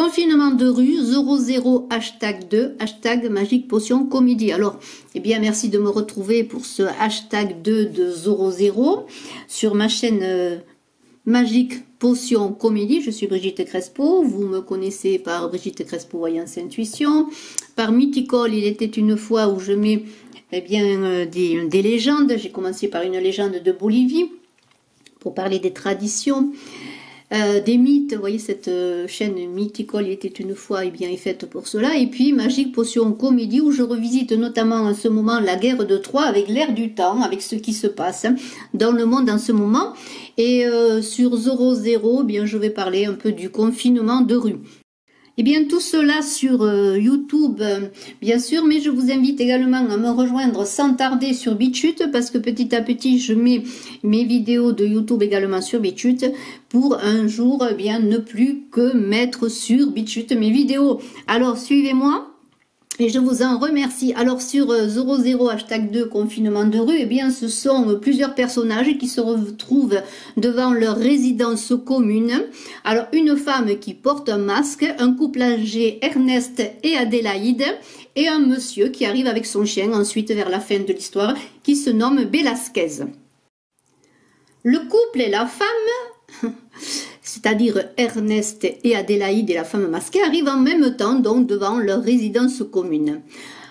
Confinement de rue 00 hashtag 2 hashtag magique potion comédie. Alors, eh bien, merci de me retrouver pour ce hashtag 2 de 00 sur ma chaîne magique potion comédie. Je suis Brigitte Crespo. Vous me connaissez par Brigitte Crespo Voyance Intuition. Par Mythical, il était une fois où je mets eh bien, des légendes. J'ai commencé par une légende de Bolivie pour parler des traditions. Des mythes, vous voyez cette chaîne Mythical, il était une fois, et bien est faite pour cela. Et puis Magique Potion Comédie, où je revisite notamment en ce moment la guerre de Troie avec l'ère du temps, avec ce qui se passe dans le monde en ce moment. Et sur 00, eh bien je vais parler un peu du confinement de rue. Et bien tout cela sur YouTube, bien sûr, mais je vous invite également à me rejoindre sans tarder sur BitChute, parce que petit à petit je mets mes vidéos de YouTube également sur BitChute, pour un jour eh bien ne plus que mettre sur BitChute mes vidéos. Alors suivez-moi. Et je vous en remercie. Alors sur 00 hashtag 2 confinement de rue, eh bien ce sont plusieurs personnages qui se retrouvent devant leur résidence commune. Alors une femme qui porte un masque, un couple âgé, Ernest et Adélaïde, et un monsieur qui arrive avec son chien ensuite vers la fin de l'histoire, qui se nomme Velasquez. Le couple et la femme, c'est-à-dire Ernest et Adélaïde et la femme masquée, arrivent en même temps donc devant leur résidence commune.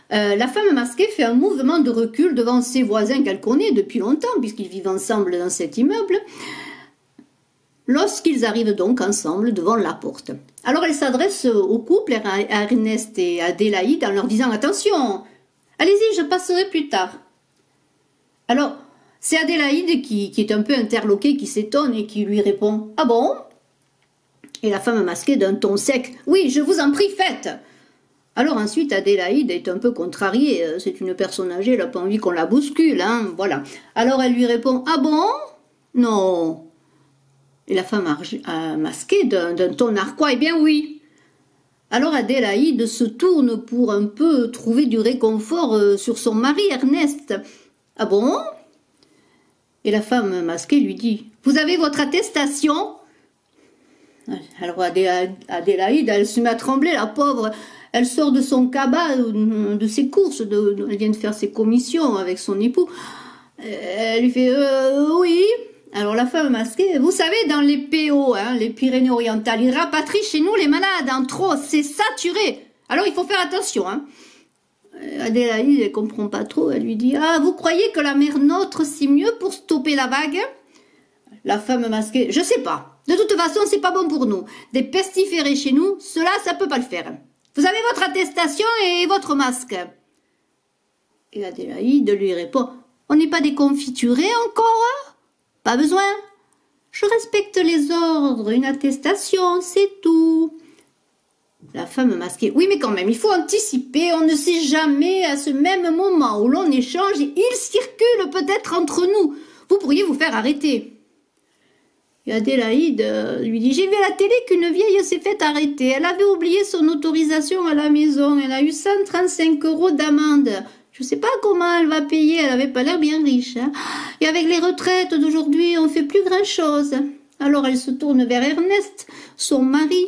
La femme masquée fait un mouvement de recul devant ses voisins qu'elle connaît depuis longtemps, puisqu'ils vivent ensemble dans cet immeuble, lorsqu'ils arrivent donc ensemble devant la porte. Alors elle s'adresse au couple, à Ernest et Adélaïde, en leur disant « Attention, allez-y, je passerai plus tard. » Alors, c'est Adélaïde qui est un peu interloquée, qui s'étonne et qui lui répond « Ah bon ?» Et la femme masquée d'un ton sec « Oui, je vous en prie, faites !» Alors ensuite, Adélaïde est un peu contrariée, c'est une personne âgée, elle n'a pas envie qu'on la bouscule, hein, voilà. Alors elle lui répond « Ah bon ? Non !» Et la femme masquée d'un ton narquois « Eh bien oui !» Alors Adélaïde se tourne pour un peu trouver du réconfort sur son mari Ernest. « Ah bon ?» Et la femme masquée lui dit « Vous avez votre attestation ?» Alors Adélaïde, elle se met à trembler, la pauvre. Elle sort de son cabas, de ses courses, elle vient de faire ses commissions avec son époux. Elle lui fait « Oui ». Alors la femme masquée, vous savez, dans les PO, hein, les Pyrénées-Orientales, ils rapatrient chez nous les malades en trop, c'est saturé. Alors il faut faire attention, hein. Adélaïde, elle comprend pas trop, elle lui dit « Ah, vous croyez que la mer nôtre, c'est mieux pour stopper la vague ?» La femme masquée « Je sais pas. De toute façon, c'est pas bon pour nous. Des pestiférés chez nous, cela, ça peut pas le faire. Vous avez votre attestation et votre masque. » Et Adélaïde lui répond « On n'est pas des confiturés encore? Pas besoin. Je respecte les ordres, une attestation, c'est tout. » La femme masquée, oui mais quand même, il faut anticiper, on ne sait jamais à ce même moment où l'on échange, il circule peut-être entre nous. Vous pourriez vous faire arrêter. Et Adélaïde lui dit, j'ai vu à la télé qu'une vieille s'est fait arrêter. Elle avait oublié son autorisation à la maison, elle a eu 135 € d'amende. Je ne sais pas comment elle va payer, elle n'avait pas l'air bien riche. Hein. Et avec les retraites d'aujourd'hui, on ne fait plus grand-chose. Alors elle se tourne vers Ernest, son mari.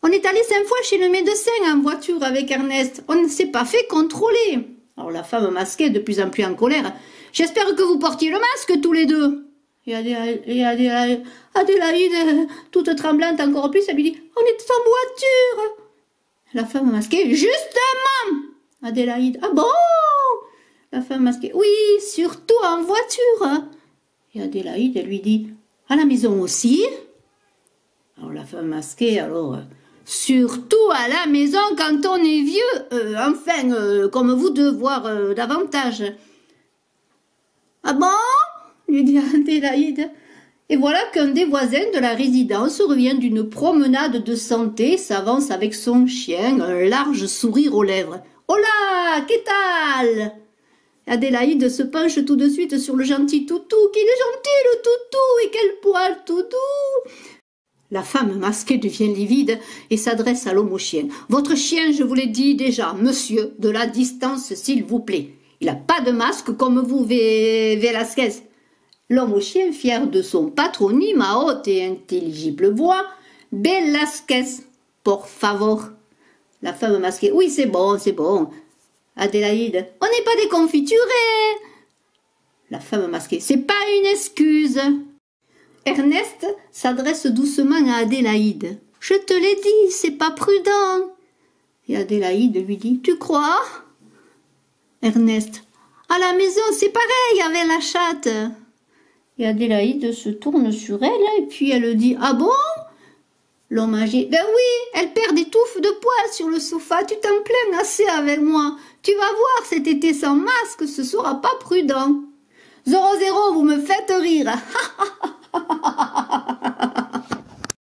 On est allé 5 fois chez le médecin en voiture avec Ernest. On ne s'est pas fait contrôler. Alors la femme masquée, de plus en plus en colère. J'espère que vous portiez le masque tous les deux. Et Adélaïde, toute tremblante encore plus, elle lui dit, on est en voiture. La femme masquée, justement. Adélaïde, ah bon? La femme masquée, oui, surtout en voiture. Et Adélaïde, elle lui dit, à la maison aussi? Alors la femme masquée, alors... Surtout à la maison quand on est vieux, comme vous deux, voire davantage. Ah bon? Lui dit Adélaïde. Et voilà qu'un des voisins de la résidence revient d'une promenade de santé, s'avance avec son chien, un large sourire aux lèvres. Hola, qu'est-ce tal? Adélaïde se penche tout de suite sur le gentil toutou. Qu'il est gentil le toutou, et quel poil tout doux! La femme masquée devient livide et s'adresse à l'homme au chien. « Votre chien, je vous l'ai dit déjà, monsieur, de la distance, s'il vous plaît. Il n'a pas de masque comme vous, Velasquez. » L'homme au chien, fier de son patronyme à haute et intelligible voix, Velasquez, por favor. La femme masquée. Oui, c'est bon, c'est bon. Adélaïde. On n'est pas des confiturés. La femme masquée. C'est pas une excuse. Ernest s'adresse doucement à Adélaïde. Je te l'ai dit, c'est pas prudent. Et Adélaïde lui dit, tu crois? Ernest. À la maison, c'est pareil avec la chatte. Et Adélaïde se tourne sur elle et puis elle dit, ah bon? L'homme âgé, ben oui, elle perd des touffes de poils sur le sofa, tu t'en plains assez avec moi. Tu vas voir, cet été sans masque, ce sera pas prudent. 0-0, vous me faites rire.